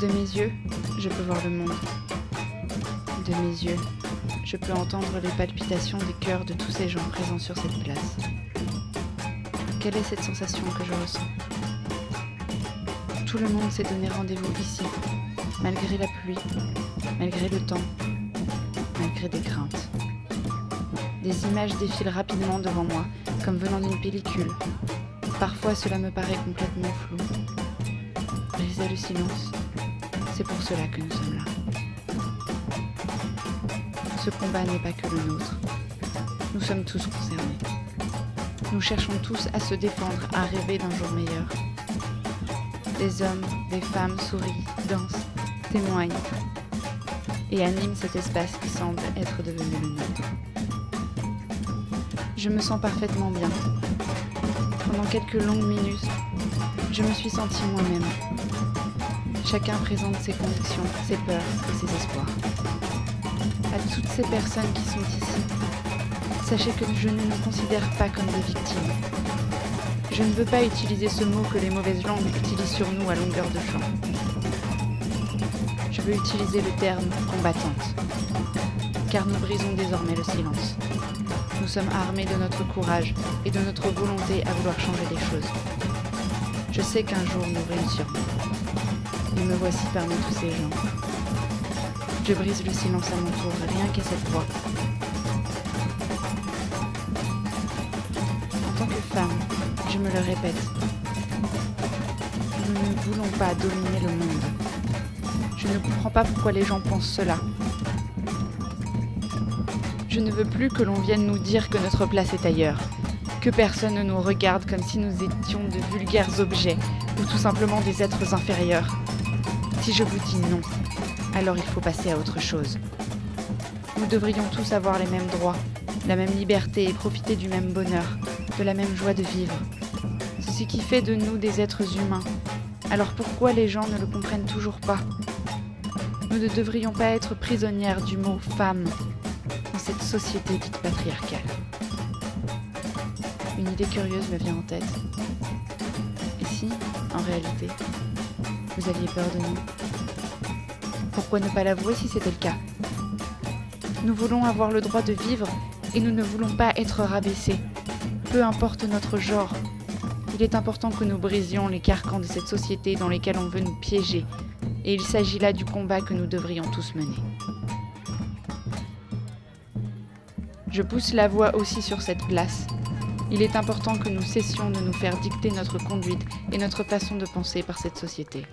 De mes yeux, je peux voir le monde. De mes yeux, je peux entendre les palpitations des cœurs de tous ces gens présents sur cette place. Quelle est cette sensation que je ressens? Tout le monde s'est donné rendez-vous ici, malgré la pluie, malgré le temps, malgré des craintes. Des images défilent rapidement devant moi, comme venant d'une pellicule. Parfois, cela me paraît complètement flou. Briser le silence, c'est pour cela que nous sommes là. Ce combat n'est pas que le nôtre. Nous sommes tous concernés. Nous cherchons tous à se défendre, à rêver d'un jour meilleur. Des hommes, des femmes sourient, dansent, témoignent et animent cet espace qui semble être devenu le nôtre. Je me sens parfaitement bien. Pendant quelques longues minutes, je me suis sentie moi-même. Chacun présente ses convictions, ses peurs et ses espoirs. À toutes ces personnes qui sont ici, sachez que je ne nous considère pas comme des victimes. Je ne veux pas utiliser ce mot que les mauvaises langues utilisent sur nous à longueur de champ. Je veux utiliser le terme combattante, car nous brisons désormais le silence. Nous sommes armés de notre courage et de notre volonté à vouloir changer les choses. Je sais qu'un jour nous réussirons. Et me voici parmi tous ces gens. Je brise le silence à mon tour, rien qu'à cette voix. En tant que femme, je me le répète. Nous ne voulons pas dominer le monde. Je ne comprends pas pourquoi les gens pensent cela. Je ne veux plus que l'on vienne nous dire que notre place est ailleurs, que personne ne nous regarde comme si nous étions de vulgaires objets ou tout simplement des êtres inférieurs. Si je vous dis non, alors il faut passer à autre chose. Nous devrions tous avoir les mêmes droits, la même liberté et profiter du même bonheur, de la même joie de vivre. C'est ce qui fait de nous des êtres humains. Alors pourquoi les gens ne le comprennent toujours pas? Nous ne devrions pas être prisonnières du mot « femme » dans cette société dite patriarcale. Une idée curieuse me vient en tête. Et si, en réalité, vous aviez peur de nous? Pourquoi ne pas l'avouer si c'était le cas? Nous voulons avoir le droit de vivre et nous ne voulons pas être rabaissés. Peu importe notre genre. Il est important que nous brisions les carcans de cette société dans lesquels on veut nous piéger. Et il s'agit là du combat que nous devrions tous mener. Je pousse la voix aussi sur cette place. Il est important que nous cessions de nous faire dicter notre conduite et notre façon de penser par cette société.